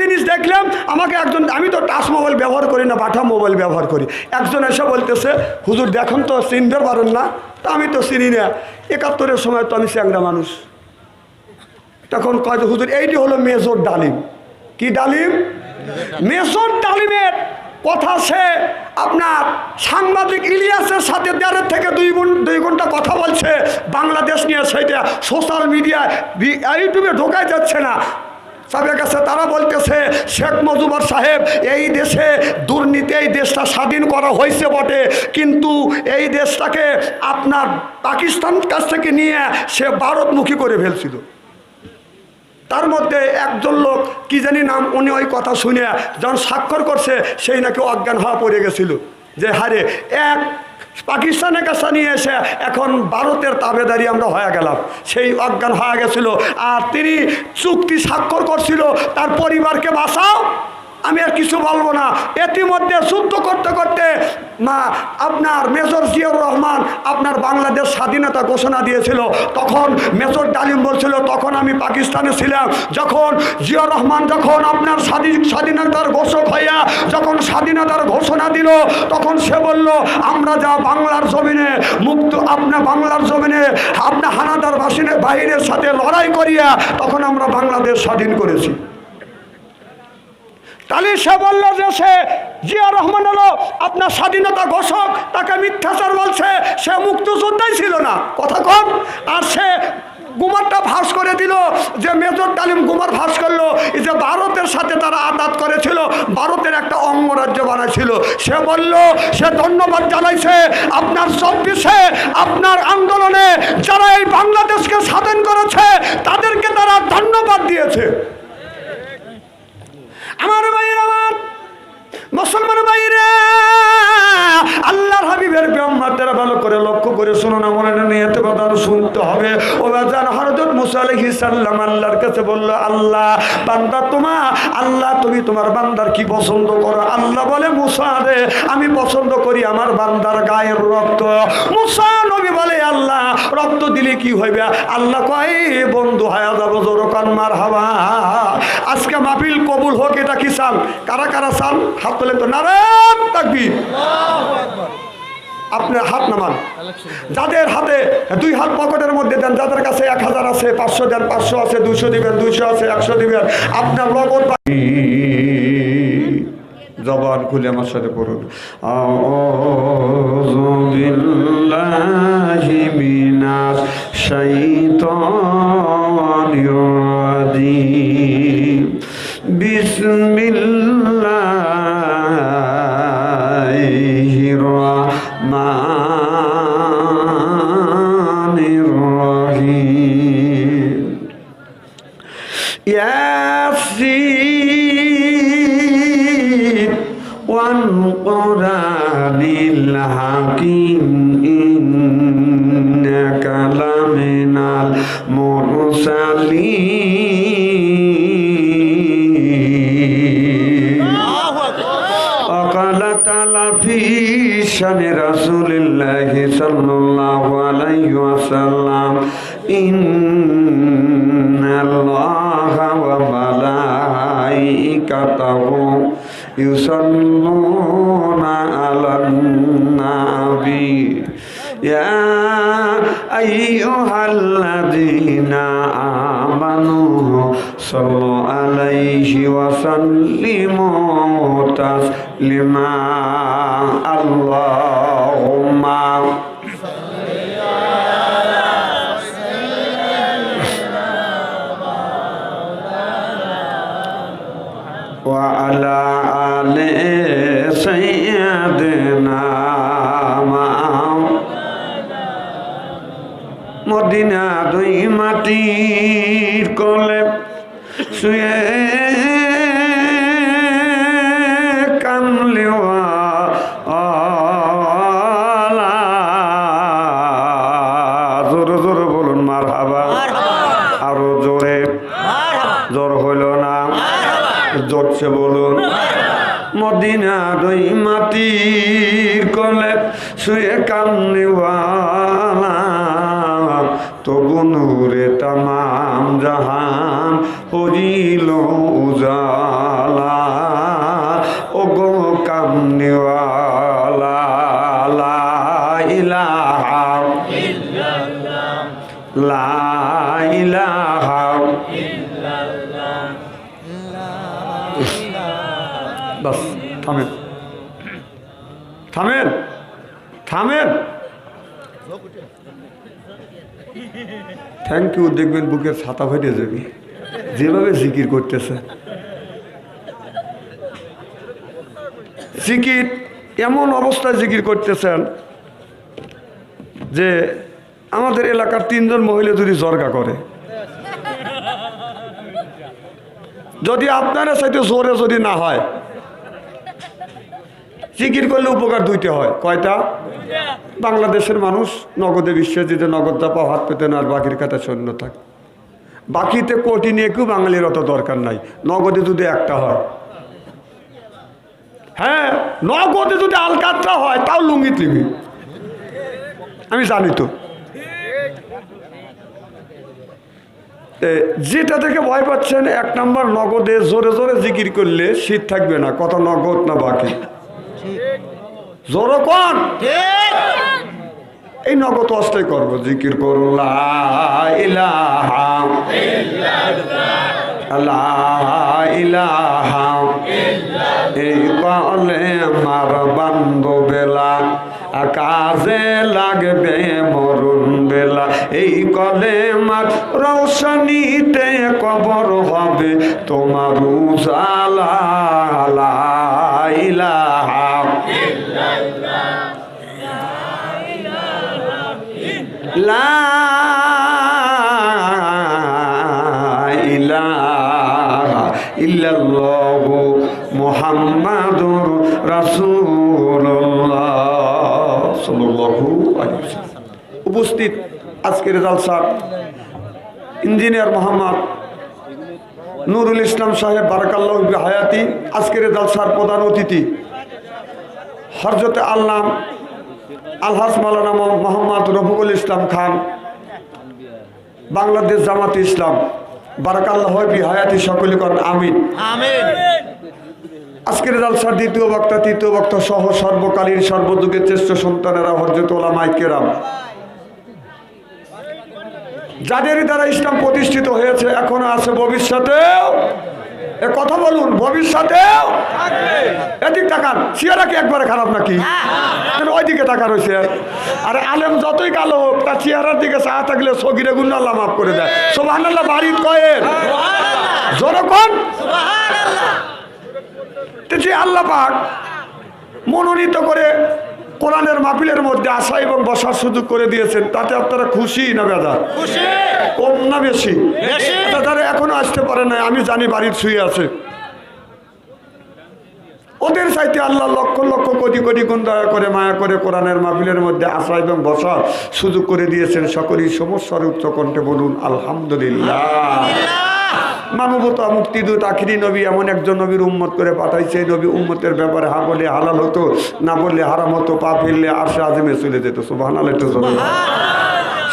জিনিস দেখলাম, আমাকে একজন, আমি তো টাচ মোবাইল ব্যবহার করি না, বাটা মোবাইল ব্যবহার করি, একজন এসে বলতেছে হুজুর দেখুন তো চিনতে পারেন না? তা আমি তো চিনি না, 71-এর সময় তো আমি চ্যাংরা মানুষ। তখন কয় হুজুর এইটি হলো মেজর ডালিম। কি ডালিম? মেজর ডালিমের কথা সে আপনার সাংবাদিক ইলিয়াসের সাথে 1.5 থেকে 2 ঘন্টা কথা বলছে বাংলাদেশ নিয়ে, সেইটা সোশ্যাল মিডিয়ায় ইউটিউবে ঢোকাই যাচ্ছে না। তাদের কাছে তারা বলতেছে শেখ মুজিবুর সাহেব এই দেশে দুর্নীতি, এই দেশটা স্বাধীন করা হয়েছে বটে, কিন্তু এই দেশটাকে আপনার পাকিস্তান কাছ থেকে নিয়ে সে ভারতমুখী করে ফেলছিল। তার মধ্যে একজন লোক কি জানি নাম, উনি ওই কথা শুনে যখন স্বাক্ষর করছে সেই নাকি অজ্ঞান হওয়া পড়ে গেছিল, যে হারে এক পাকিস্তানের কাছে নিয়ে এসে এখন ভারতের তাবেদারি আমরা হয়ে গেলাম, সেই অজ্ঞান হয়ে গেছিল। আর তিনি চুক্তি স্বাক্ষর করছিল তার পরিবারকে বাঁচাও, আমি আর কিছু বলবো না। ইতিমধ্যে যুদ্ধ করতে করতে আপনার মেজর জিয়াউর রহমান আপনার বাংলাদেশ স্বাধীনতা ঘোষণা দিয়েছিল, তখন মেজর ডালিম বলছিল তখন আমি পাকিস্তানে ছিলাম, যখন জিয়াউর রহমান যখন আপনার স্বাধীনতার ঘোষক হইয়া যখন স্বাধীনতার ঘোষণা দিল, তখন সে বলল আমরা যা বাংলার জমিনে মুক্ত, আপনার বাংলার জমিনে আপনার হানাদার বাহিনীর সাথে লড়াই করিয়া তখন আমরা বাংলাদেশ স্বাধীন করেছি। তাহলে সে বলল যে সে জিয়া রহমান হলো আপনার স্বাধীনতা ঘোষক, তাকে মিথ্যাচার বলছে, সে মুক্তিযোদ্ধাই ছিল না, কথা কম। আর সে গুমারটা ফাঁস করে দিল, যে মেজর ডালিম গুমার ফাঁস করলো, এই যে ভারতের সাথে তারা আঘাত করেছিল, ভারতের একটা অঙ্গরাজ্য বানাইছিল। সে বলল সে ধন্যবাদ জানাইছে আপনার 24-এ আপনার আন্দোলনে যারা এই বাংলাদেশকে স্বাধীন করেছে তাদেরকে তারা ধন্যবাদ দিয়েছে। আমার ভাইয়ের, আমার মুসলমান ভাইরা, আল্লাহর হাবিবের ব্রহ্মাত্রা ভালো করে লক্ষ্য করে শুনো না, মনে নিয়ে এত কথা শুনতে হবে। ও বাজান হযরত মুসা আলাইহিস সালাম আল্লাহর কাছে বলল আল্লাহ বান্দা আল্লাহ তুমি তোমার বান্দার কি পছন্দ করো? আল্লাহ বলে মুসা রে আমি পছন্দ করি আমার বান্দার গায়ের রক্ত। মুসা নবী বলে আল্লাহ রক্ত দিলে কি হইবে? আল্লাহ কয় বন্ধু হায়া যাব জোরকান মারহাবা, আজকে মাহফিল কবুল হোক, এটা কি চান? কারা কারা চান? হাত তোলেন তো, নারায়ণ তাকবীর। আপনার হাত নামান, যাদের হাতে 2 হাত পকেটের মধ্যে দেন, যাদের কাছে 1000 আছে 500 দেন, 500 আছে 200 দিবেন, 200 আছে 100 দিবেন। আপনার নগদ জবান খুলে আমার সাথে পড়ুন, আউযু বিল্লাহি মিনাশ শাইতানির রাজিম, বিসমিল্লাহির রহমানির রহিম, ইয়াসিন ওয়াল কুরআনিল হাকিম ইন্নাকা লামিনাল মুরসালিন। وقال تعالى في شأن رسول الله صلى الله عليه وسلم إن الله وملائكته يصلون على النبي يا أيها الذين آمنوا صلوا عليه وسلموا تسليما اللهم وعلى آل سيدنا মদিনা দুই মাটির কোলে শুয়ে কামলিওয়া জোরে জোরে বলুন মারহাবা, আরো জোরে, জোর হইল না, জোরছে বলুন। মদিনা দুই মাটির কোলে শুয়ে কামলিওয়ালা তবু নূরে তামাম জাহান হইল উজাড়। বাস থামেন থামেন থামেন। Thank you. দেখবেন বুকের ছাতা ফেটে যাবে যেভাবে জিকির করতেছে। জিকির এমন অবস্থায় জিকির করতেছেন যে আমাদের এলাকার 3 জন মহিলা যদি জর্গা করে, যদি আপনারা চাইতে জোরে যদি না হয়, জিকির করলে উপকার 2টা হয়। কয়টা? বাংলাদেশের মানুষ নগদে বিশ্বাস দিতে নগদ চাপা হাত পেতে না, আর বাকির কথা শূন্য থাকে। বাকিতে কোটি নিয়ে কেউ বাঙালির অত দরকার নাই, নগদে যদি একটা হয়। হ্যাঁ, নগদে যদি আলকাতরা হয় তাও লুঙ্গিত লিবি, আমি জানি তো। যেটা থেকে ভয় পাচ্ছেন, 1 নম্বর নগদে জোরে জোরে জিকির করলে শীত থাকবে না। কত নগদ না বাকি? জোরে কোন? এই নগদ অস্থায় করবো, জিকির করুন লা ইলাহা ইল্লাল্লাহ লা ইলাহা ইল্লাল্লাহ। এই বলে আমার বান্ধবেলা কাজে লাগবে মরুন বেলা, এই কলেমার রৌশনীতে কবর হবে তোমার উজালা। লা ইলাহা ইল্লাল্লাহ লা ইলাহা ইল্লাল্লাহু মুহাম্মাদুর রাসূলুল্লাহ সাল্লাল্লাহু আলাইহি ওয়াসাল্লাম। উপস্থিত আজকের জালসার ইঞ্জিনিয়ার মোহাম্মদ নুরুল ইসলাম সাহেব বারাকাল্লাহু ফি হায়াতি, আজকের জালসার প্রধান অতিথি হযরতে আল্লাম আলহাজ মাওলানা মোহাম্মদ রফিকুল ইসলাম খান, বাংলাদেশ জামাতে ইসলাম, বারাকাল্লাহু ফি হায়াতি। সকলে করেন আমিন। আমিন। আজকের জালসার দ্বিতীয় বক্তা, তৃতীয় বক্তা সহ সর্বকালীন সর্বযুগের শ্রেষ্ঠ সন্তানেরা হযরত উলামায়ে কেরাম, যাদের দ্বারা ইসলাম প্রতিষ্ঠিত হয়েছে, এখনো আছে, ভবিষ্যতেও। এ কথা বলুন, ভবিষ্যতেও। এদিক তাকান, চেহারা কি একবারে খারাপ নাকি? ওইদিকে তাকা রয়েছে। আর আলেম যতই কালো হোক, তার চেহারার দিকে চা থাকলে সগিরে গুণ আল্লাহ মাফ করে দেয়। সুবহানাল্লাহ বাড়ির কয়েন জনগণ। যে আল্লাহ পাক মনোনীত করে কোরআনের মাহফিলের মধ্যে আসা এবং বসার সুযোগ করে দিয়েছেন, তাতে আপনারা খুশি না বেজার? কম না বেশি? তারা এখনো আসতে পারে না, আমি জানি, বাড়ির শুয়ে আছে। ওদের চাইতে আল্লাহ লক্ষ লক্ষ কোটি কোটি গুণ দয়া করে মায়া করে কোরআনের মাহফিলের মধ্যে আসা এবং বসার সুযোগ করে দিয়েছেন। সকলেই সমস্যার উচ্চ কণ্ঠে বলুন আলহামদুলিল্লাহ। মানবতা মুক্তিদূত আখিরি নবী এমন একজন নবীর উম্মত করে পাঠাইছে, নবী উম্মতের ব্যাপারে হা বলে হালাল হতো, না বললে হারাম হতো, পা ফেললে আরশে আযমে চলে যেত। সুবহানাল্লাহ।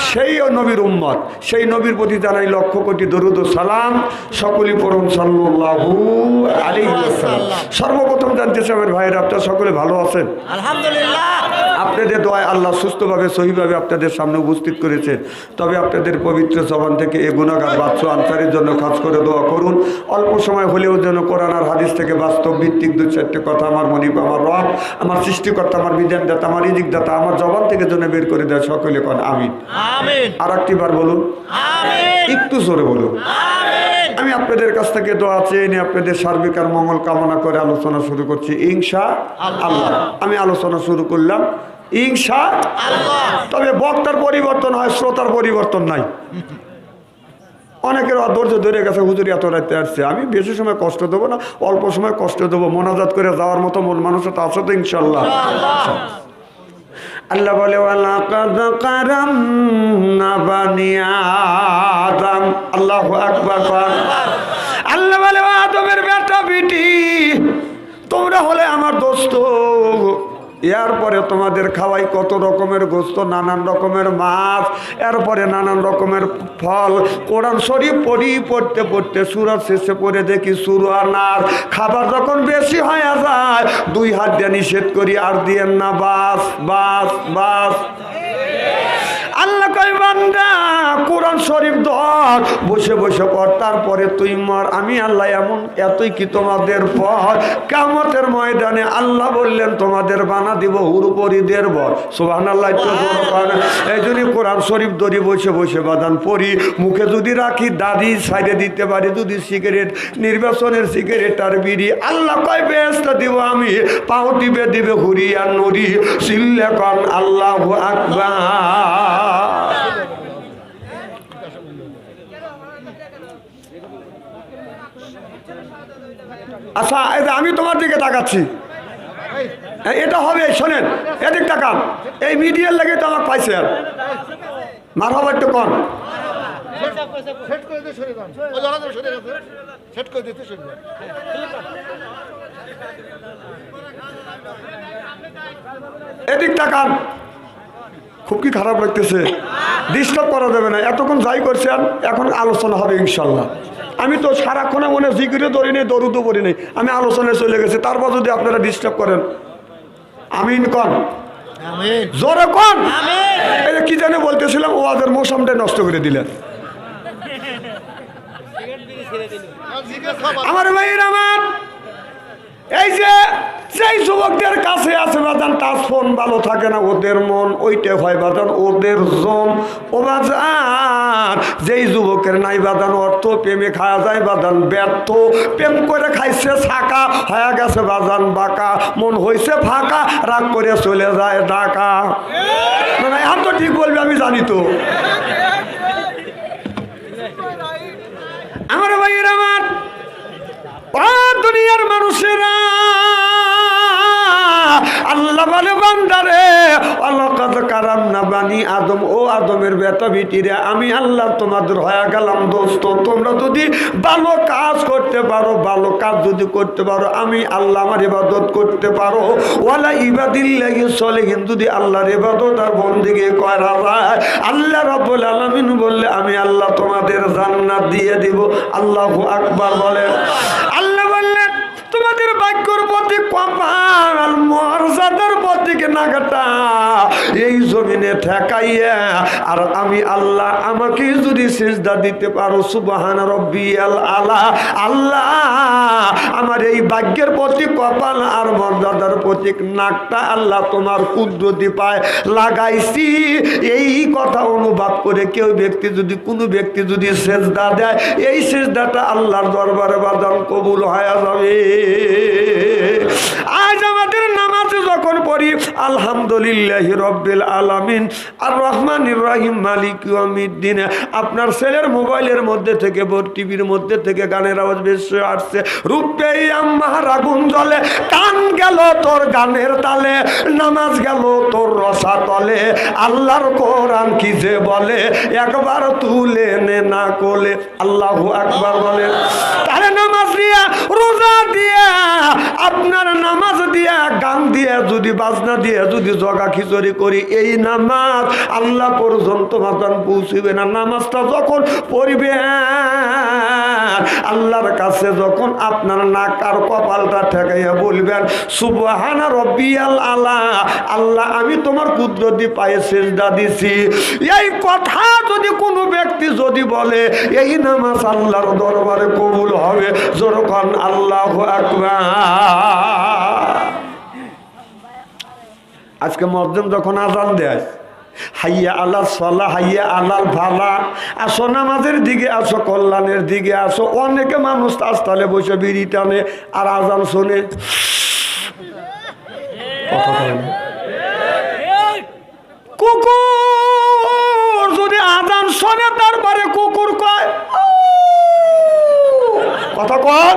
সেই নবীর উম্মত, সেই নবীর প্রতি জানাই লক্ষ কোটি দরুদ ও সালাম। সকলেই পড়ুন সাল্লাল্লাহু আলাইহি ওয়াসাল্লাম। সর্বপ্রথম জানতে চাই আমার ভাইয়েরা, আপনারা সকলে ভালো আছেন? আলহামদুলিল্লাহ। আপনাদের দোয়ায় আল্লাহ সুস্থভাবে সহিভাবে আপনাদের সামনে উপস্থিত করেছেন। তবে আপনাদের পবিত্র জবান থেকে এ গুনাহগার বাদশা আনসারীর জন্য খাস করে দোয়া করুন, অল্প সময় হলেও যেন কোরআন আর হাদিস থেকে বাস্তব ভিত্তিক 2-4টি কথা আমার মনিব, আমার রব, আমার সৃষ্টিকর্তা, আমার বিধানদাতা, আমার রিজিকদাতা আমার জবান থেকে যেন বের করে দেয়। সকলে কোন আমিন। আর একটিবার বলুন আমিন। একটু জোরে বলুন আমিন। আমি আপনাদের কাছ থেকে দোয়া চেয়ে নিয়ে আপনাদের সার্বিক আর মঙ্গল কামনা করে আলোচনা শুরু করছি ইনশাআল্লাহ। আমি আলোচনা শুরু করলাম ইনশাআল্লাহ। তবে বক্তার পরিবর্তন হয়, শ্রোতার পরিবর্তন নাই। অনেকের অধৈর্য ধরে গেছে, হুজুর এত রাতে আসছে, আমি বেশি সময় কষ্ট দেবো না, অল্প সময় কষ্ট দেবো, মোনাজাত করে যাওয়ার মতো মন মানুষটা আছে তো ইনশাআল্লাহ। আল্লাহ বলে ওয়ালাকাদ কারামনা বানি আদম। আল্লাহু আকবার। আল্লাহ বলে আদমের বেটা বেটি, তোমরা হলে আমার দোস্ত। এরপরে তোমাদের খাওয়াই কত রকমের গোস্ত, নানান রকমের মাছ, এরপরে নানান রকমের ফল। কোরআন শরীফ পড়তে পড়তে সূরা শেষে পড়ে দেখি সূরা নার। খাবার যখন বেশি হয়ে যায় 2 হাত দিয়ে নিষেধ করি, আর দিয়েন না, বাস বাস বাস। আল্লাহ ওই বান্দা কোরআন শরীফ ধর, বসে বসে পড়, তারপরে তুই মর। আমি আল্লাহ এমন এতই কি তোমাদের পর কিয়ামতের ময়দানে আল্লাহ বললেন তোমাদের বানা দিব হুরুপরিদের বর। সুবহানাল্লাহ। এই জন্য কোরআন শরীফ ধরি বসে বসে বাদান পড়ি, মুখে যদি রাখি দাড়ি সাইডে দিতে পারি, যদি সিগারেট নির্বাচনের সিগারেট আর বিড়ি, আল্লাহ কয় বেহেশত দিব আমি, পাও দিবে দিবে হুরি আর নুরি। চিল্লে কন আল্লাহু আকবার। আচ্ছা, আমি তোমার দিকে তাকাচ্ছি, এটা হবে। শোনেন, এদিক তাকান, এই মিডিয়ার লাগে তো আমার পাইছে আর মারহাবা একটু কন। এদিক তাকান, খুব কি খারাপ লাগতেছে, ডিস্টার্ব করা যাবে না। এতক্ষণ যাই করছেন, এখন আলোচনা হবে ইনশাল্লাহ। আমি তো সারাক্ষণে মনে জিকিরে ধরি নেই, দরুদও পড়ি নেই, আমি আলোচনায় চলে গেছি। তারপর যদি আপনারা ডিস্টার্ব করেন, আমিন কন, জোরে কন। এই কি জানে বলতেছিলাম, ওয়াজের মৌসুমটা নষ্ট করে দিলেন। আমার ভাইয়ের আমার, এই যে যেই যুবকদের কাছে আছে বাজান টাচ ফোন, ভালো থাকে না ওদের মন, ওইটা হয় বাজান ওদের জম। ও বাজান, যেই যুবকের নাই বাজান অর্থ, প্রেমে খাওয়া যায় বাজান ব্যর্থ, প্রেম করে খাইছে ছাকা, হয়ে গেছে বাজান বাঁকা, মন হয়েছে ফাঁকা, রাগ করে চলে যায় ঢাকা। না এখন তো ঠিক বলবে, আমি জানি তো। আমার ভাইয়ের আমার, দুনিয়ার মানুষেরা আল্লাহ বলে বান্দারে, ওয়ালাকাদ কারামনা বানি আদম, ও আদমের বেটা বিটিরে, আমি আল্লাহ তোমাদের হয়ে গেলাম দোস্ত। তোমরা যদি ভালো কাজ করতে পারো, ভালো কাজ যদি করতে পারো, আমি আল্লাহ আমার ইবাদত করতে পারো, ওয়ালা ইবাদিল্লাহি সলিহিন, যদি আল্লাহর ইবাদত আর বন্দেগী করা যায়, আল্লাহ রাব্বুল আলামিন বললে আমি আল্লাহ তোমাদের জান্নাত দিয়ে দিব। আল্লাহু আকবার বলেন। আল্লাহ বললেন তোমাদের ভাগ্যর প্রতি কপাল, মর্যাদার প্রতি নাগাটা এই জমিনে ঠেকাইয়া, আর আমি আল্লাহ আমাকে যদি সিজদা দিতে পারো, সুবহান রব্বিয়াল আলা, আল্লাহ আমার এই ভাগ্যের প্রতি কপাল আর মর্যাদার প্রতি নাকটা আল্লাহ তোমার কুদরতি পায় লাগাইছি। এই কথা অনুভব করে কেউ ব্যক্তি যদি, কোনো ব্যক্তি যদি সিজদা দেয়, এই সিজদাটা আল্লাহর দরবারে বাদান কবুল হয়ে যাবে। আজ আমাদের নামাজে যখন পড়ি আলহামদুলিল্লাহি রাব্বিল আলামিন আর রহমানির রহিম মালিক ইয়াউমিদ্দিন, আপনার ছেলের মোবাইলের মধ্যে থেকে, টিভির মধ্যে থেকে গানের আওয়াজ বেশি আসছে, রূপে আমার আগুন জ্বলে, কান গেল তোর গানের তালে, নামাজ গেল তোর রসা তলে, আল্লাহর কোরআন কি যে বলে, একবার তুলে নে না কোলে। আল্লাহু আকবার বলেন। তাহলে নামাজ দিয়া, রোজা দিয়া, আপনার নামাজ দিয়া, গান দিয়া, যদি বাজনা দিয়া, যদি জগা খিচুড়ি করি, এই নামাজ আল্লাহ পর্যন্ত মাতান পৌঁছিবে না। নামাজটা যখন পড়বে আল্লাহর কাছে, যখন আপনার নাক আর কপালটা ঠেকাইয়া বলবেন সুবহানা রব্বিয়াল আলা, আল্লাহ আমি তোমার কুদরতি পায়ে সিজদা দিছি, এই কথা যদি কোনো ব্যক্তি যদি বলে, এই নামাজ আল্লাহর দরবারে কবুল হবে। যখন আল্লাহু আকবার। আজকে মুয়াজ্জিন যখন আযান দেয়, হাইয়া আলা সালাহ, হাইয়া আলাল ফালা, আসো নামাজের দিকে, আসো কল্যাণের দিকে আসো। অনেকে মানুষ তালে বসে বিড়ি টানে আর আযান শোনে। কুকুর যদি আযান শোনে, তারপরে কুকুর কয়, কথা কর।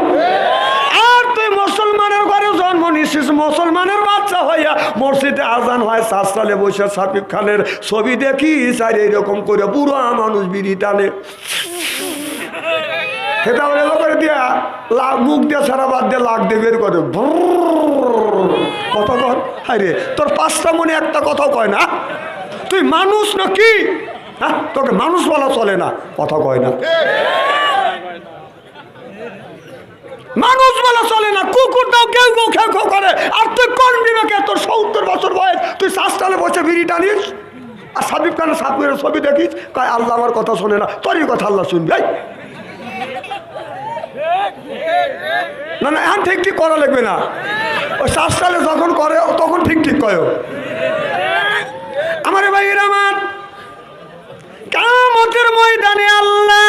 আর তুই মুসলমানের ঘরে জন্ম নিছিস, মুসলমানের বাচ্চা হইয়া মসজিদে আজান হয়, সালে বসে শাকিব খানের ছবি দেখি, আর এইরকম করে বুড়ো মানুষ বিড়ি টানে। সেটা করে দিয়া মুখ দিয়ে সারা বাদ দিয়ে লাগ দিয়ে বের করে, কথা কর। হাই রে, তোর পাঁচটা মনে একটা কথাও কয় না। তুই মানুষ নাকি? হ্যাঁ, তোকে মানুষ বলা চলে না, কথা কয় না। মানুষ বলা চলে না, কুকুরটাও কেউ কেউ খেউ খেউ করে। আর তুই কোন বিবেকে, তোর 70 বছর বয়স, তুই শ্বাসটালে বসে বিড়ি টানিস? আর সাবিব খান সাবিরের ছবি দেখিস, কয় আল্লাহ আমার কথা শোনে না, তোরই কথা আল্লাহ শুনবে। না না, এখন ঠিক ঠিক করা লাগবে না, ওই শ্বাসকালে যখন করে তখন ঠিক ঠিক কয়। আমার ভাইয়ের আমার, কিয়ামতের ময়দানে আল্লাহ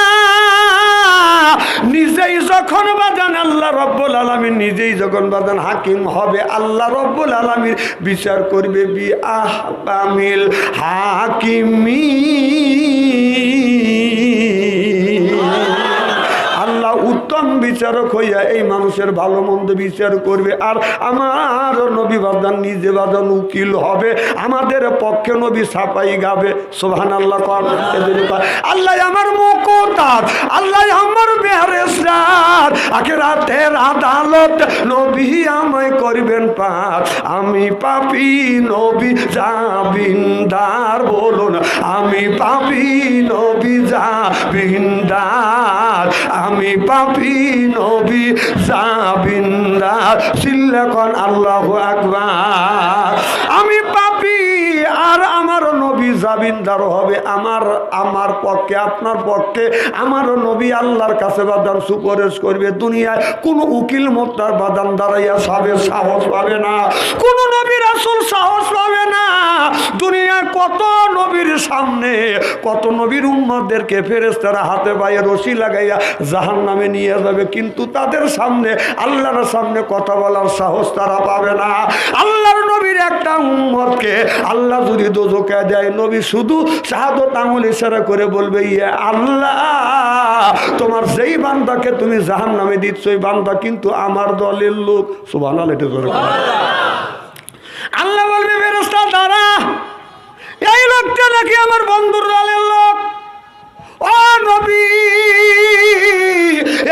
নিজেই যখন বাজান, আল্লাহ রব্বুল আলামিন নিজেই যখন বাজান হাকিম হবে, আল্লাহ রব্বুল আলামিন বিচার করবে বি আহকামিল হাকিমিন। আল্লাহ উত্তম বিচারক হইয়া এই মানুষের ভালো মন্দ বিচার করবে। আর আমার নবী বাজান নিজে বাজান উকিল হবে, আমাদের পক্ষে নবী ছাপাই গাবে। সুবহানাল্লাহ। আল্লাহ আমার মুকতার, আল্লাহ আমার বেহেশতার, আখিরাতের আদালত নবী আমায় করবেন পার। আমি পাপী নবী জামিনদার, বলুন আমি পাপী নবী জামিনদার, আমি পাপী নবী জামিনদার। সিল্লাখন আল্লাহু আকবার। আমি পাপী আর আমার নবী জামিনদার হবে আমার পক্ষে, আপনার পক্ষে। আমার নবী আল্লাহর কাছে বাদান সুপারিশ করবে। দুনিয়ায় কোনো উকিল মোত্তার বাদান দাঁড়াইয়া সাহস পাবে না, কোন নবী রাসূল সাহস পাবে না। দুনিয়ায় কত নবীর সামনে, কত নবীর উম্মতদেরকে ফেরেশতারা হাতে পায়ে রশি লাগাইয়া জাহান্নামে নিয়ে যাবে, কিন্তু তাদের সামনে, আল্লাহর সামনে কথা বলার সাহস তারা পাবে না। আল্লাহর নবীর একটা উম্মতকে আল্লাহ যদি দোজখে দেয়, নবী শুধু শাহাদত আঙ্গুল ইশারা করে বলবে, ইয়া আল্লাহ, তোমার যেই বান্দাকে তুমি জাহান্নামে দিচ্ছ ওই বান্দা কিন্তু আমার দলের লোক। সুবহানাল্লাহ। এটা জোরে আল্লাহ বলবে, ফেরেশতা দ্বারা এই লোকটা নাকি আমার বন্ধুর দলের লোক। ও নবী,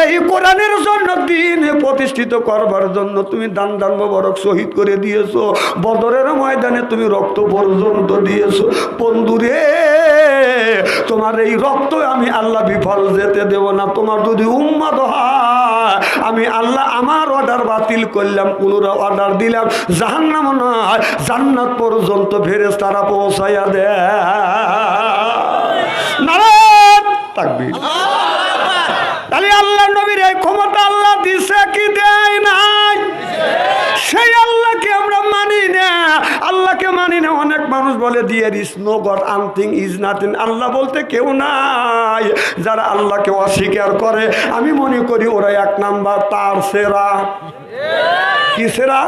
এই কোরআনের জন্য দিন প্রতিষ্ঠিত করবার জন্য তুমি দান মোবারক শহীদ করে দিয়েছো, বদরের ময়দানে তুমি রক্ত পর্যন্ত দিয়েছো। বন্ধুরে, তোমার এই রক্ত আমি আল্লাহ বিফল যেতে দেব না। তোমার যদি উম্মত হয়, আমি আল্লাহ আমার অর্ডার বাতিল করলাম, পুনরায় অর্ডার দিলাম, জাহান্নাম নয় জান্নাত পর্যন্ত ফেরেশতারা পৌঁছাইয়া দেয়। তাকবীর। তাহলে আল্লাহ নবীর এই ক্ষমতা আল্লাহ দিছে কি দেয় নাই? সেই আল্লাহকে আমরা মানি না, আল্লাহকে মানি না। অনেক মানুষ বলে there is no God, anything is nothing, Allah বলতে কেউ নাই। যারা আল্লাহকে অস্বীকার করে, আমি মনে করি ওরা এক নাম্বার তার সেরা। কি সেরা?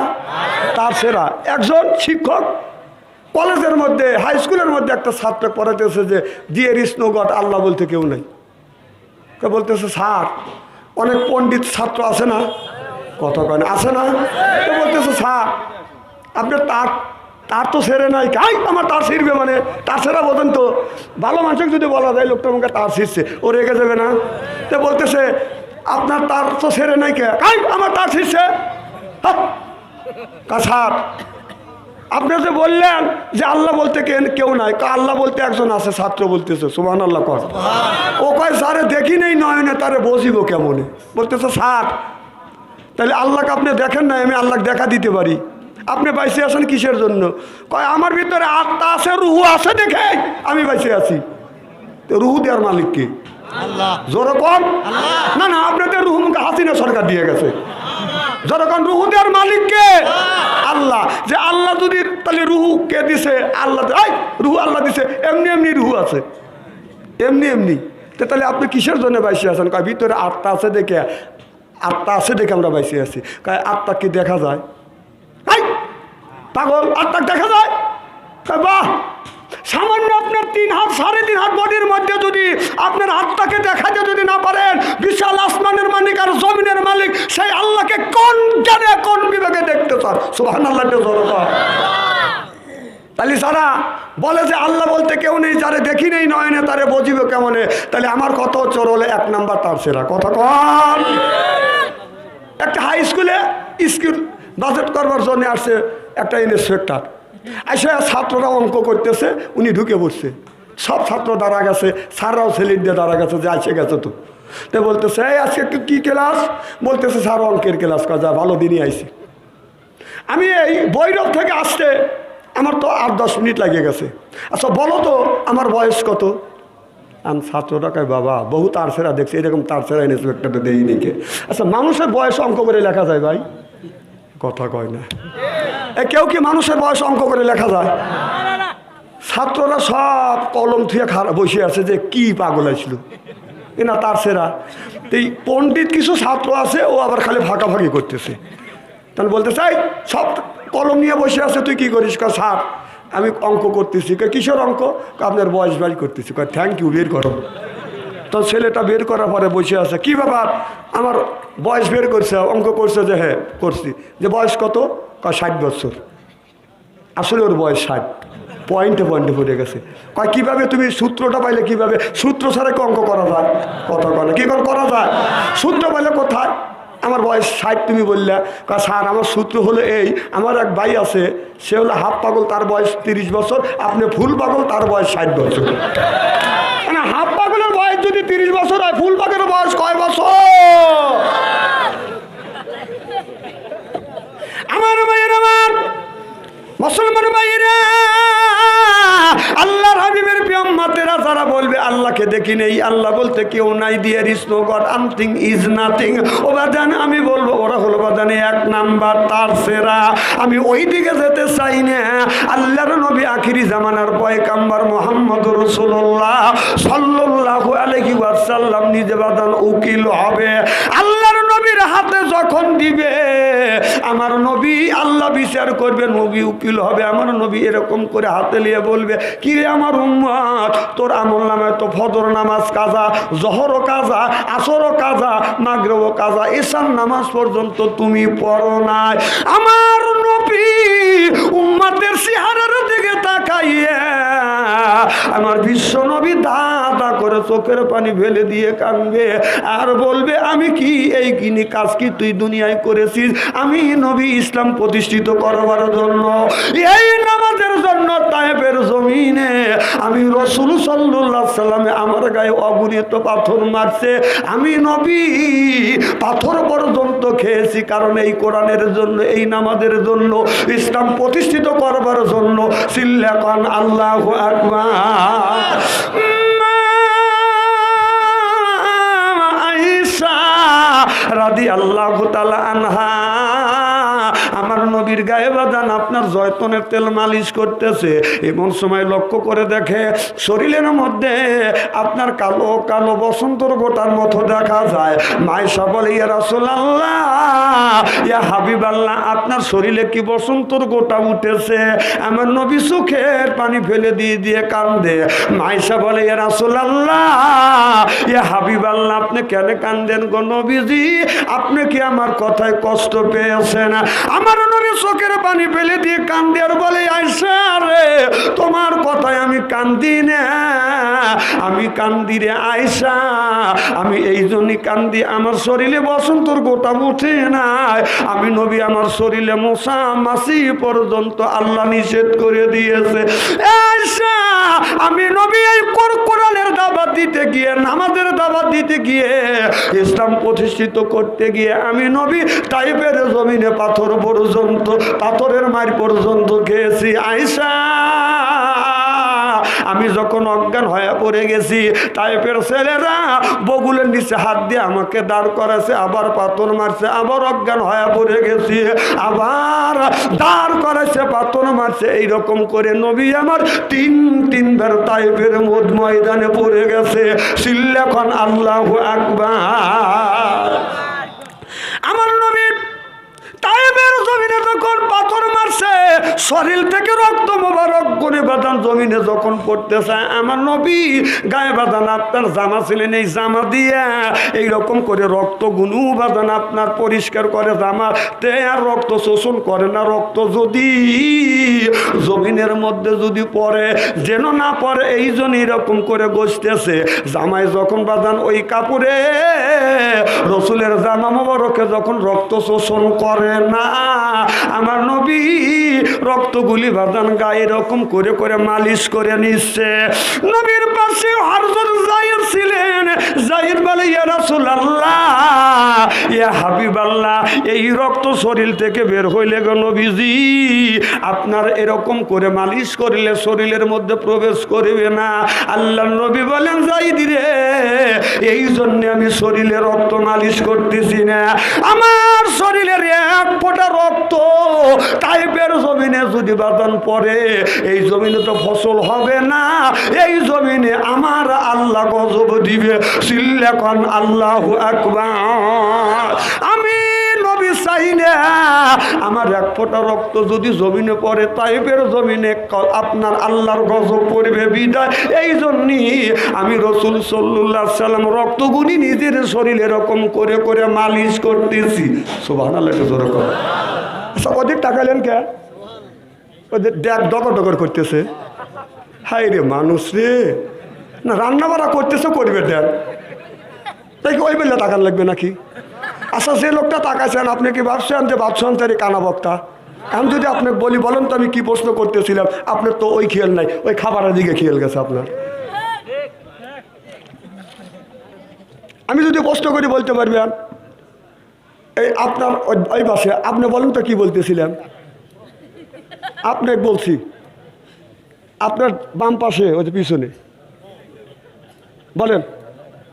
তার সেরা। একজন শিক্ষক কলেজের মধ্যে, হাই স্কুলের মধ্যে একটা ছাত্র পড়াতেছে যে দেয়ার ইজ নো গড, আল্লাহ বলতে কেউ নাই। বলতেছে, স্যার অনেক পণ্ডিত ছাত্র আছে না, কথা কেন আছে না? তো বলতেছে, স্যার আপনার তার তো সেরে নাই। কাই আমার তার ছিঁড়বে, মানে তার সেরা বলেন তো। ভালো মানুষকে যদি বলা যায় লোকটা আমাকে তার ছিঁড়ছে, ও রেগে যাবে না? তো বলতেছে, আপনার তার তো সেরে নাই কে? কাই আমার তার ছিঁড়ছে। স্যার আপনি যে বললেন যে আল্লাহ বলতে কেউ নাই, আল্লাহ বলতে একজন আছে। ছাত্র বলতেছে, সুবহানাল্লাহ কর। ও কয়, স্যারে দেখি নেই নয়নে, তারে বসিব কেমনে? বলতেছে, স্যার তাহলে আল্লাহকে আপনি দেখেন না, আমি আল্লাহকে দেখা দিতে পারি। আপনি বাইসে আছেন কিসের জন্য? কয়, আমার ভিতরে আত্মা আছে, রুহু আছে, দেখে আমি বাইসে আছি। তো রুহু দেওয়ার মালিক কে? আল্লাহ। জোরে কম। না না, আপনাদের রুহু মুখে হাসিনা সরকার দিয়ে গেছে। যখন রুহু দেওয়ার মালিক কে? আল্লাহ। যে আল্লাহ যদি, তাহলে রুহু কে দিছে? আল্লাহ। রুহু আল্লাহ দিছে, এমনি এমনি রুহু আছে, এমনি এমনি। তাহলে আপনি কিসের জন্য বাইসে আছেন? কয়, ভিতরে আত্মা আছে দেখে, আত্মা আছে দেখে আমরা বাইসে আছি। কয়, আত্মা কি দেখা যায়? পাগল, আত্মা দেখা যায়? কয়, বাহ, সামান্য আপনার 3 হাত 3.5 হাত বডির মধ্যে যদি আপনার আত্মাকে দেখাতে যদি না পারেন, বিশাল আসমানের মালিক আর জমিনের মালিক সেই আল্লাহকে কোন জানে, কোন বিভাগে দেখতে চান? সুবহানাল্লাহ। তাহলে যারা বলে যে আল্লাহ বলতে কেউ নেই, যারে দেখি নেই নয়নে, তারে বুঝিবে কেমনে? তাহলে আমার কথা হচ্ছে হলে 1 নাম্বার তার সেরা। কথা কন। একটা হাই স্কুলে স্কুল বাজেট করবার জন্য আসছে একটা ইন্সপেক্টর। এসে ছাত্ররা অঙ্ক করতেছে, উনি ঢুকে পড়ছে। সব ছাত্র দাঁড়া গেছে, স্যাররাও ছেলের দিয়ে দাঁড়া গেছে, যে আসে গেছে। তো বলতেছে, এই আজকে কি ক্লাস? বলতেছে, স্যার অঙ্কের ক্লাস। কাজা ভালো দিনই আইছি। আমি এই বৈরব থেকে আসতে আমার তো 8-10 মিনিট লাগে গেছে। আচ্ছা বলো তো আমার বয়স কত? আমি ছাত্রটা কয় বাবা বহু তারছেরা দেখছি, এরকম তারছেরা ইন্সপেক্টরটা দেই নিকে। আচ্ছা মানুষের বয়স অঙ্ক করে লেখা যায় ভাই? কথা কয় না। কেউ কি মানুষের বয়স অঙ্ক করে লেখা যায়? ছাত্ররা সব কলম থুয়ে খারাপ বসে আছে যে কি পাগল আসলো না তারছেরা। এই পণ্ডিত কিছু ছাত্র আছে, ও আবার খালি ফাঁকাফাঁকি করতেছে। তাহলে বলতে চাই সব কলম নিয়ে বসে আছে, তুই কি করিস? স্যার আমি অঙ্ক করতেছি। কিসের অঙ্ক? আপনার বয়স বাড়ি করতেছি। থ্যাংক ইউ, বের করো। তো ছেলেটা বের করার পরে বসে আছে, কি ব্যাপার? আমার বয়স বের করছে, অঙ্ক করছে যে হ্যাঁ করছি। যে বয়স কত? 60 বছর। আসলে ওর বয়স 60। পয়েন্টে পড়ে গেছে। কিভাবে তুমি সূত্রটা পাইলে? কিভাবে সূত্র ছাড়া কি অঙ্ক করা যায়? কথা কয় না। কি করা যায়? সূত্র পাইলে কোথায়? আমার বয়স 60 তুমি বললে। স্যার আমার সূত্র হলো এই, আমার এক ভাই আছে, সে হলো হাফ পাগল, তার বয়স 30 বছর, আপনি ফুল পাগল, তার বয়স 60 বছর। মানে হাফ পাগলের বয়স যদি 30 বছর হয়, ফুল পাগলের বয়স কয় বছর? আমার ভাইয়ের, আমার মুসলমান ভাইয়েরা, আল্লাহর হাবিবের প্রিয় উম্মতেরা যারা বলবে আল্লাহকে দেখি নেই, আল্লাহ বলতে কেউ নাই, there is no God, something is nothing, ও বাদান আমি বলবো ওরা হলো বাদানে 1 নাম্বার তারছেরা। আমি ওই দিকে যেতে চাই না। আল্লাহর নবী আখিরি জামানার পয়গাম্বর মুহাম্মদুর রাসূলুল্লাহ সাল্লাল্লাহু আলাইহি ওয়াসাল্লাম নিজে বাদান উকিল হবে। আল্লাহর নবীর হাতে যখন দিবে, আমার নবী আল্লাহ বিচার করবে, নবী উকিল হবে। আমার নবী এরকম করে হাতে নিয়ে বলবে, কি রে আমার উম্মত, তোর আমল নামায় তো ফজর নামাজ কাজা, জহরও কাজা, আসরও কাজা, মাগরিবও কাজা, এশার নামাজ পর্যন্ত তুমি পড়ো নাই। আমার নবী উম্মতের চেহারার দিকে তাকাইয়ে আমার বিশ্ব নবী দাদা করে চোখের পানি ফেলে দিয়ে কাঁদবে আর বলবে, আমি কি এই কিনি কাজ কি তুই দুনিয়ায় করেছিস? আমি নবী ইসলাম প্রতিষ্ঠিত করবার জন্য, এই নামাজের জন্য তায়েফের জমিনে আমি রাসূল সাল্লাল্লাহু আলাইহি সাল্লামে আমার গায়ে অগণিত পাথর মারছে, আমি নবী পাথর পর্যন্ত খেয়েছি, কারণ এই কোরআনের জন্য, এই নামাজের জন্য, ইসলাম প্রতিষ্ঠিত করবার জন্য। চিল্লা কান আল্লাহু আকবার। আয়েশা রাদিয়াল্লাহু তাআলা আনহা আমার নবীর গায়ে বাদান আপনার জয়তনের তেল মালিশ করতেছে। এমন সময় লক্ষ্য করে দেখে শরীরের মধ্যে আপনার কালো কালো বসন্তর গোটার মতো দেখা যায়। মায়েশা বলে, ইয়া রাসূলুল্লাহ, ইয়া হাবিবাল্লাহ, আপনার শরীরে কি বসন্তর গোটা উঠেছে? আমার নবী চোখের পানি ফেলে দিয়ে দিয়ে কান্দে। মায়েশা বলে, ইয়া রাসূলুল্লাহ, ইয়া হাবিবাল্লাহ, আপনি কেন কান্দেন গো নবীজি? আপনি কি আমার কথায় কষ্ট পেয়েছেন? আমার নবী চোখের পানি ফেলে দিয়ে কান্দে আর বলে, আয়েশা রে, তোমার কথায় আমি কান্দি না, আমি কান্দি রে আয়েশা, আমি এই জন্যই কান্দি, আমার শরীরে বসন্তর গোটা উঠে নাই। আমি নবী আমার শরীরে মশা মাছি পর্যন্ত আল্লাহ নিষেধ করে দিয়েছে। আয়েশা, আমি নবী এই কোরআনের দাওয়াত দিতে গিয়ে, নামাজের দাওয়াত দিতে গিয়ে, ইসলাম প্রতিষ্ঠিত করতে গিয়ে আমি নবী তায়েফের জমিনে পাথর পর্যন্ত, পাথরের মার পর্যন্ত খেয়েছি। আয়েশা, আমি যখন অজ্ঞান হয়ে পড়ে গেছি, তায়েফের ছেলেরা বগুলের নিচে হাত দিয়ে আমাকে দাঁড় করাছে, আবার পাথর মারছে, আবার অজ্ঞান হয়ে পড়ে গেছি, আবার দাঁড় করাছে, পাথর মারছে। এইরকম করে নবী আমার তিনবার তায়েফের ময়দানে পড়ে গেছে। চিল্লাখন আল্লাহু আকবার। আমার নবী তায়েফের জমিনে যখন পাথর মারছে, শরীর থেকে রক্ত মোবারক গুনে বাদান জমিনে যখন পড়তেছে, আমার নবী গায়ে বাদান আপনার জামা ছিলেন, এই জামা দিয়ে এইরকম করে রক্ত গুনু বাদান আপনার পরিষ্কার করে জামা তে, আর রক্ত শোষণ করে না। রক্ত যদি জমিনের মধ্যে যদি পড়ে, যেন না পড়ে, এই জন্য এরকম করে গসতেছে। জামায় যখন বাদান ওই কাপড়ে রসুলের জামা মোবারকে যখন রক্ত শোষণ করে না, আমার নবী রক্তগুলি বাদান গায়ে এরকম করে করে মালিশ করে নিচ্ছে। নবীর পাশে হযরত যায়েদ ছিলেন। যায়েদ বলে, ইয়া রাসূলুল্লাহ, ইয়া হাবিব আল্লাহ এই রক্ত শরীর থেকে বের হইলে গো নবীজি আপনার এরকম করে মালিশ করলে শরীরের মধ্যে প্রবেশ করবে না। আল্লাহ নবী বলেন যাইদি রে এই জন্য আমি শরীরে রক্ত মালিশ করতেছি না। আমার শরীরের এক ফোঁটা রক্ত তাইফের জমিনে যদি বাদান পড়ে এই জমিনে তো ফসল হবে না, এই জমিনে আমার আল্লাহ গজব দিবে। সিল্লাখন আল্লাহু আকবার। আমি নবী চাই না আমার এক ফোঁটা রক্ত যদি জমিনে পড়ে তাইফের জমিনে আপনার আল্লাহর গজব পড়বে বিদায়। এই জন্যই আমি রাসূল সাল্লাল্লাহু আলাইহি সাল্লাম রক্তগুলি নিজের শরীরে এরকম করে করে মালিশ করতেছি। সুবহানাল্লাহ জোরে করে। আচ্ছা ওদের টাকালেন কে? ওদের দেখ ডকর ডকর করতেছে। হাই রে মানুষ রে, না রান্না বাড়া করতেছে করবে দেখ, তাই কি ওই বেলা টাকার লাগবে নাকি? আচ্ছা যে লোকটা তাকাইছেন আপনি কি ভাবছেন যে ভাবছেন তারই কানা বক্তা? আমি যদি আপনাকে বলি বলেন তো আমি কি প্রশ্ন করতেছিলাম, আপনার তো ওই খেয়াল নাই, ওই খাবারের দিকে খেয়াল গেছে আপনার। আমি যদি প্রশ্ন করি বলতে পারবেন এই আপনার ওই পাশে আপনি বলেন তো কি বলতেছিলেন? আপনাকে বলছি আপনার বাম পাশে ওই যে পিছনে বলেন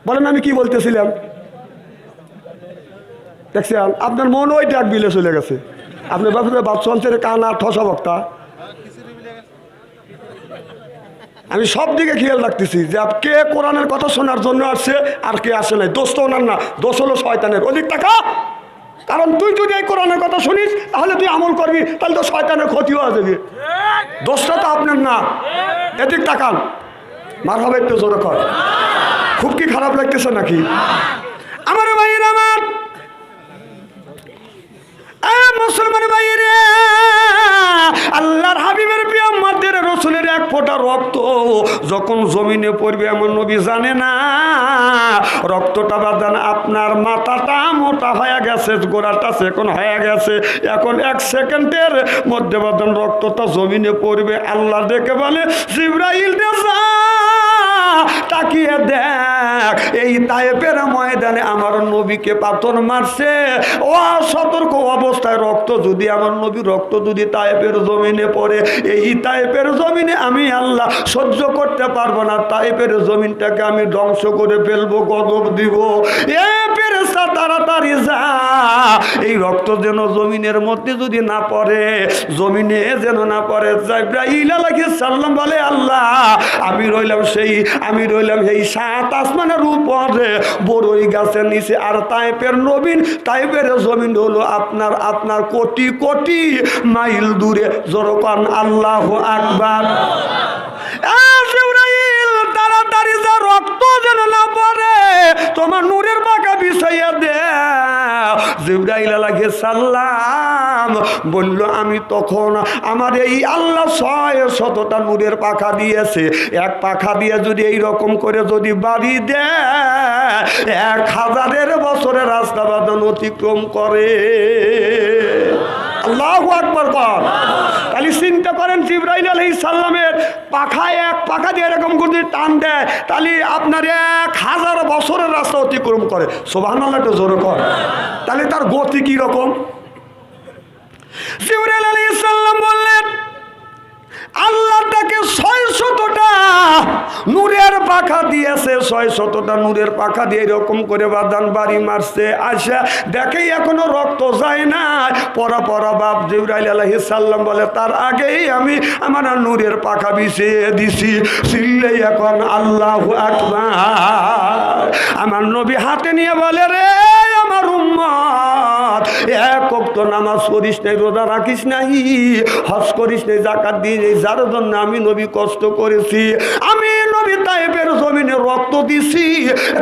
বলেন আমি কি বলতেছিলাম? দেখছেন আপনার মন ওই ডাক বিলে চলে গেছে। আপনি ভাবছেন বাচ্চা কানা ঠসা বক্তা। আমি সব দিকে খেয়াল রাখতেছি যে কে কোরআনের কথা শোনার জন্য আসছে আর কে আসে নাই। দোষ তো ওনার না, দোষ হলো শয়তানের। অধিক টাকা, কারণ তুই যদি এই কোরআনের কথা শুনিস তাহলে তুই আমল করবি, তাহলে তো শয়তানের ক্ষতি হয়ে যাবে। দোষটা তো আপনার না। এদিক টাকান মার হবে একটু জোরে কর। খুব কি খারাপ লাগতেছে নাকি? আমার ভাইয়ের আমার মুসলমান ভাইয়েরা, আল্লাহর হাবিবের পিয়াম্মাদের রাসূলের এক ফোঁটা রক্ত যখন জমিনে পড়বে এমন নবী জানে না রক্তটা বাদান আপনার মাথাটা মোটা হয়ে গেছে, গোড়াটা সেকেন্ড হয়ে গেছে, এখন এক সেকেন্ডের মধ্যে বাদান রক্তটা জমিনে পড়বে। আল্লাহ দেখে বলে জিবরাইল রে যা তাকিয়ে দেখ এই তায়েফের ময়দানে আমার নবীকে পাথর মারছে। ও সতর্ক অবস্থায় রক্ত যদি আমার নবী রক্ত যদি তায়েফের জমিনে পড়ে, এই তায়েফের জমিনে আমি আল্লাহ সহ্য করতে পারবো না, তায়েফের জমিনটাকে আমি ধ্বংস করে ফেলবো, গজব দিব। এ ফেরেশতা তাড়াতাড়ি যা, এই রক্ত যেন জমিনের মধ্যে যদি না পড়ে, জমিনে যেন না পড়ে। জিবরাইল আলাইহিস সালাম বলে আল্লাহ আমি রইলাম সেই 7 আসমানের উপরে বড়ই গাছের নিচে, আর তায়েফের নবীন তায়েফের জমিন হলো আপনার কোটি কোটি মাইল দূরে। জোরকান আল্লাহু আকবার। জিবরাইল তাড়াতাড়ি যা, রক্ত যেন না পড়ে, তোমার নূরের পাখা বিছাইয়া দে। জিবরাইল আলাইহিস সালাম বলল আমি তখন আমার এই আল্লাহ 600টা নূরের পাখা দিয়েছে, এক পাখা দিয়ে যদি এই রকম করে যদি বাড়ি দেয় 1000 বছরের রাস্তা বাদান অতিক্রম করে। আল্লাহু আকবার কর। তাহলে চিন্তা করেন জিবরাইল আলাইহিস সালামের পাখায় এক পাখা দিয়ে এরকম করে টান দেয়, তাহলে আপনার 1000 বছরের রাস্তা অতিক্রম করে। সুবহানাল্লাহ তো জোরে কর। তাহলে তার গতি কি রকম? জিবরাইল আলাইহিস সালাম বললেন আল্লাহ তাকে 600টা নূরের পাখা দিয়েছে, 600টা নূরের পাখা দিয়ে এরকম করে বাদান বাড়ি মারছে। আসা দেখে এখনো রক্ত যায় না, পরা বাপ। জিবরাইল আলাইহিস সালাম বলে তার আগেই আমি আমার নূরের পাখা বিছিয়ে দিছি। চিল্লে এখন আল্লাহু আকবার। আমার নবী হাতে নিয়ে বলে রে আমার উম্মত, এক ওয়াক্ত নামাজ পড়িস নাই, রোজা রাখিস নাই, হজ করিস নাই, যাকাত দিয়ে যার জন্য আমি নবী কষ্ট করেছি। আমি নবী তায়েফের জমিনে রক্ত দিছি,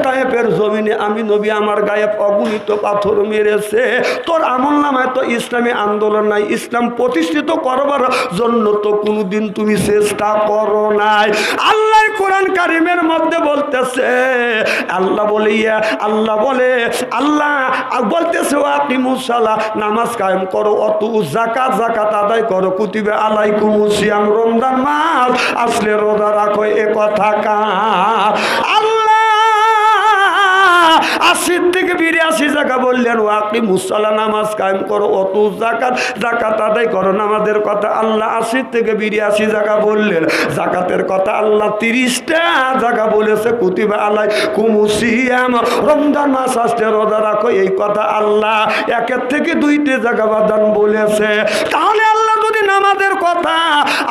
তায়েফের জমিনে আমি নবী আমার গায়ে অগণিত পাথর মেরেছে। তোর আমল নামায় তো ইসলামী আন্দোলন নাই, ইসলাম প্রতিষ্ঠিত করবার জন্য তো কোনোদিন তুমি চেষ্টা করো নাই। আল্লাহ কোরআন কারিমের মধ্যে বলতেছে, আল্লাহ বলতেছে আকিমুস সালাহ, নামাজ কায়েম করো, অতু যাকাত আদায় করো, কুতিবা আলাইকুমুস সিয়াম, রমজান মাস আসলে রোজা রাখো। এ কথা কার? আল্লাহ 80 থেকে 82 জায়গা বললেন ওয়াকি মুসল্লা নামাজ কায়েম করো, অত জাকাত জাকাত আদায় করো। নামাজের কথা আল্লাহ 80 থেকে 82 জায়গা বললেন। জাকাতের কথা আল্লাহ 30টা জায়গা বলেছে। কুতিবা আলাই কুমুসিয়াম, রমজান মাস আসছে রোজা রাখো, এই কথা আল্লাহ 1 থেকে 2টে জায়গা বাদান বলেছে। তাহলে আল্লাহ যদি নামাজের কথা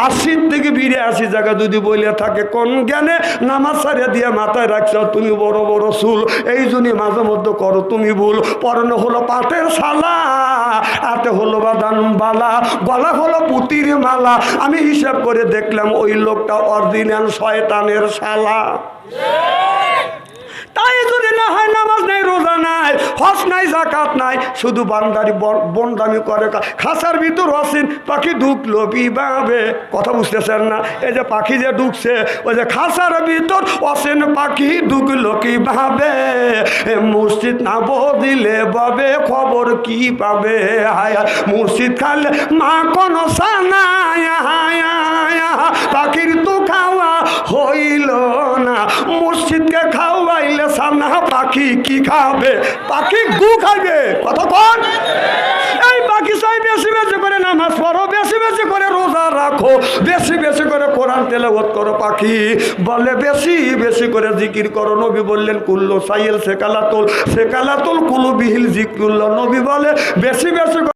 80 থেকে 82 জায়গা যদি বলে থাকে, কোন জ্ঞানে নামাজ ছাড়িয়ে দিয়ে মাথায় রাখছো তুমি বড় বড় চুল, এই জন্য মাঝে মধ্যে করো তুমি ভুল। পরনে হলো পাটের শালা, হাতে হলো বাদান বালা, গলা হলো পুতির মালা। আমি হিসাব করে দেখলাম ওই লোকটা অরিজিনাল শয়তানের শালা। তাই যদি না হয় নামাজ নাই, রোজা নাই, হজ নাই, জাকাত নাই, শুধু বান্দারি বন্দামি করে। খাঁচার ভিতর অসীন পাখি ঢুকলো কিভাবে? কথা বুঝতেছেন না? এই যে পাখি যে ঢুকছে, ওই যে খাঁচার ভিতর অসীন পাখি ঢুকলো কিভাবে? মসজিদ না বদিলে বাবে খবর কি পাবে? হায়া মসজিদ খালে মা কোনো সানায়, পাখির তো খাওয়া হইল না। মসজিদকে খাওয়াইলে সামনা পাখি কি খাবে? পাখি গু খাবে। কতক্ষণ এই পাখি চাই বেশি বেশি করে নামাজ পড়ো, বেশি বেশি করে রোজা রাখো, বেশি বেশি করে কোরআন তেলাওয়াত করো। পাখি বলে বেশি বেশি করে জিকির করো। নবী বললেন কুল্লু সাইল সেকালাতুল কুলু বিহিল জিক্রুল্লাহ। নবী বলে বেশি বেশি